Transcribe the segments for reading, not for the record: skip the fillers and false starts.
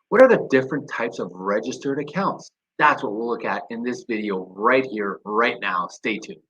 What are the different types of registered accounts? That's what we'll look at in this video right here, right now. Stay tuned.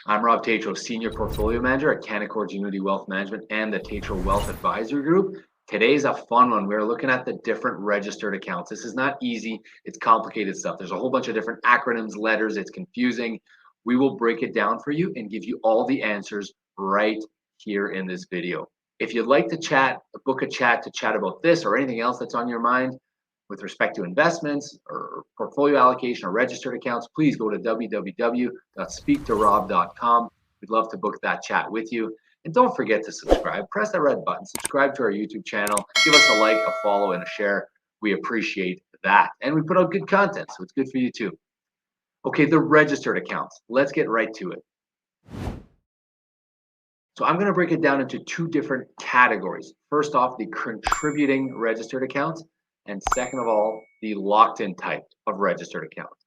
I'm Rob Tetrault, Senior Portfolio Manager at Canaccord Genuity Wealth Management and the Tetrault Wealth Advisory Group. Today's a fun one. We're looking at the different registered accounts. This is not easy. It's complicated stuff. There's a whole bunch of different acronyms, letters. It's confusing. We will break it down for you and give you all the answers right here in this video. If you'd like to chat, book a chat to chat about this or anything else that's on your mind with respect to investments or portfolio allocation or registered accounts, please go to www.speaktorob.com. We'd love to book that chat with you. And don't forget to subscribe. Press that red button. Subscribe to our YouTube channel. Give us a like, a follow, and a share. We appreciate that. And we put out good content, so it's good for you too. Okay, the registered accounts. Let's get right to it. So I'm going to break it down into two different categories. First off, the contributing registered accounts, and second of all, the locked-in type of registered accounts.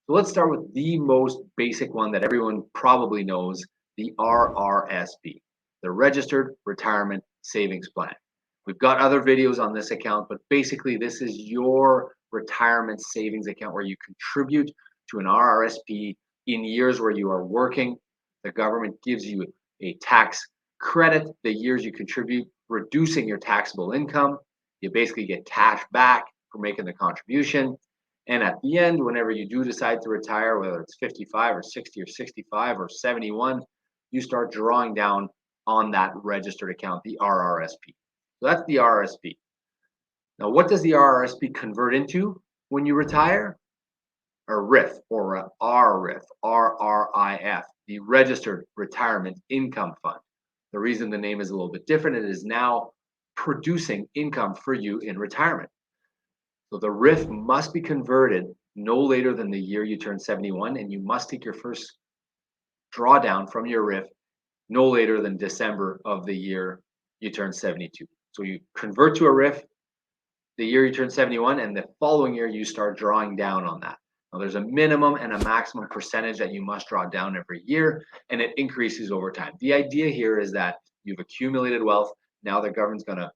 So let's start with the most basic one that everyone probably knows, the RRSP, the Registered Retirement Savings Plan. We've got other videos on this account, but basically this is your retirement savings account where you contribute to an RRSP in years where you are working. The government gives you a tax credit the years you contribute, reducing your taxable income. You basically get cash back for making the contribution. And at the end, whenever you do decide to retire, whether it's 55 or 60 or 65 or 71, you start drawing down on that registered account, the RRSP. So that's the RRSP. Now, what does the RRSP convert into when you retire? A RIF or a RRIF, RRIF, the Registered Retirement Income Fund. The reason the name is a little bit different, it is now producing income for you in retirement. So the RIF must be converted no later than the year you turn 71, and you must take your first drawdown from your RIF no later than December of the year you turn 72. So you convert to a RIF the year you turn 71, and the following year you start drawing down on that. Now, there's a minimum and a maximum percentage that you must draw down every year, and it increases over time. The idea here is that you've accumulated wealth. Now the government's going to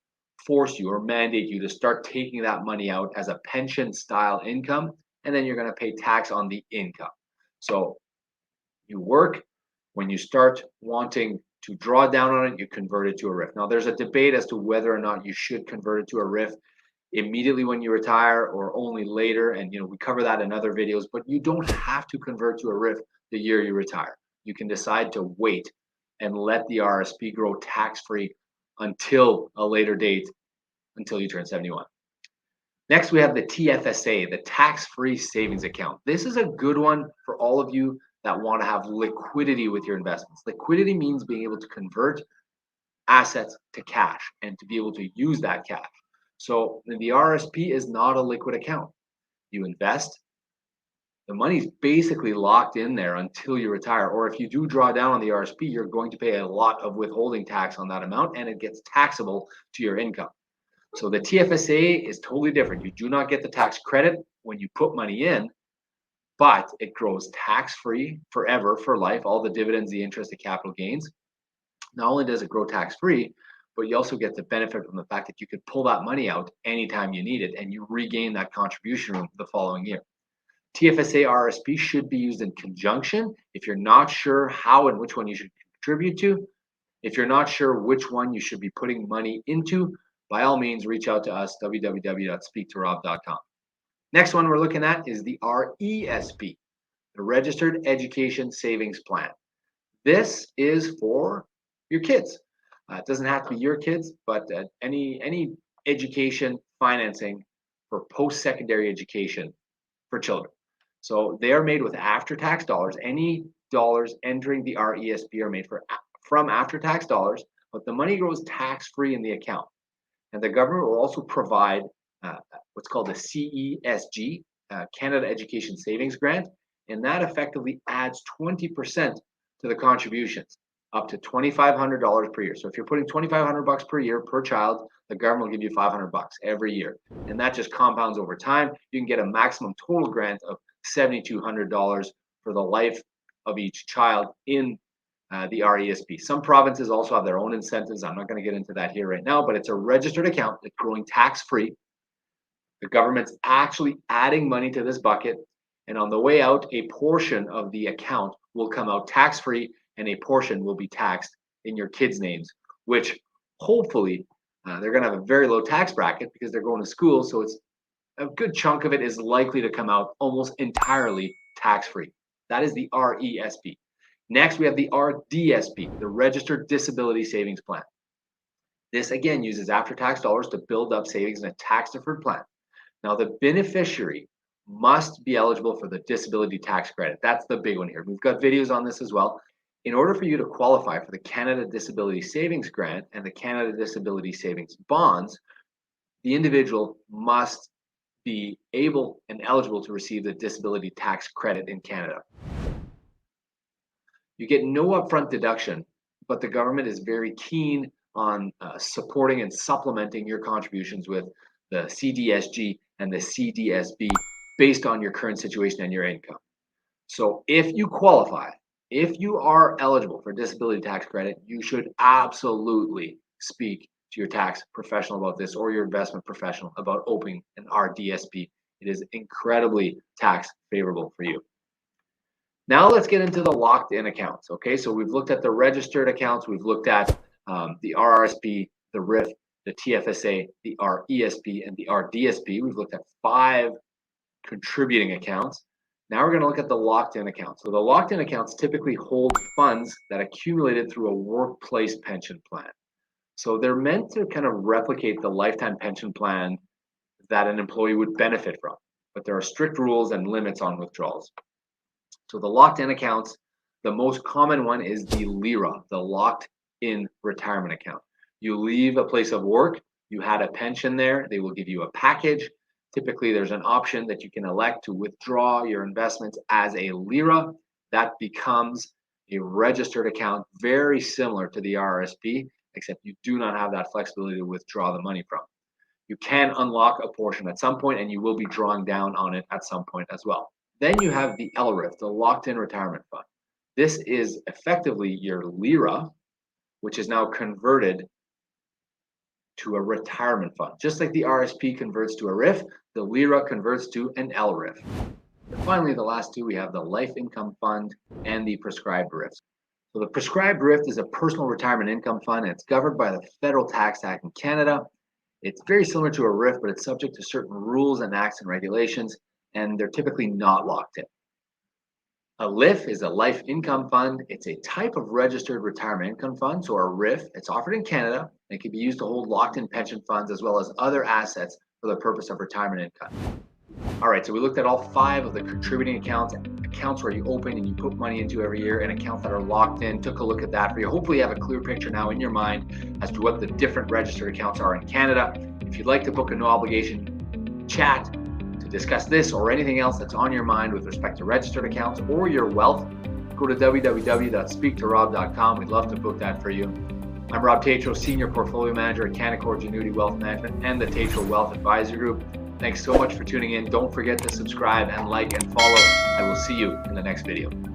force you or mandate you to start taking that money out as a pension style income, and then you're going to pay tax on the income. So you work. When you start wanting to draw down on it, you convert it to a RIF. Now, there's a debate as to whether or not you should convert it to a RIF immediately when you retire or only later, and we cover that in other videos, but you don't have to convert to a RIF the year you retire. You can decide to wait and let the RSP grow tax-free until a later date, until you turn 71. Next, we have the TFSA, the tax-free savings account. This is a good one for all of you that want to have liquidity with your investments. Liquidity means being able to convert assets to cash and to be able to use that cash. So the RSP is not a liquid account. You invest, the money's basically locked in there until you retire. Or if you do draw down on the RSP, you're going to pay a lot of withholding tax on that amount, and it gets taxable to your income. So the TFSA is totally different. You do not get the tax credit when you put money in, but it grows tax-free forever, for life, all the dividends, the interest, the capital gains. Not only does it grow tax-free, but you also get the benefit from the fact that you could pull that money out anytime you need it, and you regain that contribution room the following year. TFSA RSP should be used in conjunction. If you're not sure how and which one you should contribute to, if you're not sure which one you should be putting money into, by all means, reach out to us, www.speaktorob.com. Next one we're looking at is the RESP, the Registered Education Savings Plan. This is for your kids. It doesn't have to be your kids, but any education financing for post-secondary education for children. So they are made with after-tax dollars. Any dollars entering the RESP are made from after-tax dollars, but the money goes tax-free in the account. And the government will also provide what's called a CESG, Canada Education Savings Grant, and that effectively adds 20% to the contributions, up to $2,500 per year. So if you're putting $2,500 per year per child, the government will give you $500 every year, and that just compounds over time. You can get a maximum total grant of $7,200 for the life of each child in the RESP. Some provinces also have their own incentives. I'm not going to get into that here right now, but it's a registered account that's growing tax-free. The government's actually adding money to this bucket, and on the way out, a portion of the account will come out tax-free, and a portion will be taxed in your kids' names, which hopefully they're going to have a very low tax bracket because they're going to school, so it's a good chunk of it is likely to come out almost entirely tax-free. That is the RESP. Next, we have the RDSP, the Registered Disability Savings Plan. This again uses after-tax dollars to build up savings in a tax-deferred plan. Now, the beneficiary must be eligible for the disability tax credit. That's the big one here. We've got videos on this as well. In order for you to qualify for the Canada Disability Savings Grant and the Canada Disability Savings Bonds, the individual must be able and eligible to receive the disability tax credit in Canada. You get no upfront deduction, but the government is very keen on supporting and supplementing your contributions with the CDSG and the CDSB based on your current situation and your income. So if you qualify, if you are eligible for disability tax credit, you should absolutely speak to your tax professional about this or your investment professional about opening an RDSP. It is incredibly tax favorable for you. Now let's get into the locked-in accounts. Okay, so we've looked at the registered accounts, we've looked at the RRSP, the RIF, the TFSA, the RESP, and the RDSP. We've looked at 5 contributing accounts. Now we're going to look at the locked-in accounts. So the locked-in accounts typically hold funds that accumulated through a workplace pension plan. So they're meant to kind of replicate the lifetime pension plan that an employee would benefit from, but there are strict rules and limits on withdrawals. So the locked-in accounts, the most common one is the LIRA, the locked-in retirement account. You leave a place of work, you had a pension there, they will give you a package. Typically, there's an option that you can elect to withdraw your investments as a LIRA. That becomes a registered account, very similar to the RRSP, except you do not have that flexibility to withdraw the money from. You can unlock a portion at some point, and you will be drawing down on it at some point as well. Then you have the LRIF, the Locked-in Retirement Fund. This is effectively your LIRA, which is now converted to a retirement fund. Just like the RSP converts to a RIF, the LIRA converts to an LRIF. And finally, the last 2, we have the Life Income Fund and the Prescribed RIF. So the Prescribed RIF is a personal retirement income fund, and it's governed by the Federal Tax Act in Canada. It's very similar to a RIF, but it's subject to certain rules and acts and regulations, and they're typically not locked in. A LIF is a life income fund. It's a type of registered retirement income fund, so a RIF. It's offered in Canada, and it can be used to hold locked-in pension funds as well as other assets for the purpose of retirement income. All right, so we looked at all 5 of the contributing accounts, accounts where you open and you put money into every year, and accounts that are locked in. Took a look at that for you. Hopefully you have a clear picture now in your mind as to what the different registered accounts are in Canada. If you'd like to book a no obligation chat to discuss this or anything else that's on your mind with respect to registered accounts or your wealth, go to www.speaktorob.com. We'd love to book that for you. I'm Rob Tetrault, Senior Portfolio Manager at Canaccord Genuity Wealth Management and the Tetrault Wealth Advisory Group. Thanks so much for tuning in. Don't forget to subscribe and like and follow. I will see you in the next video.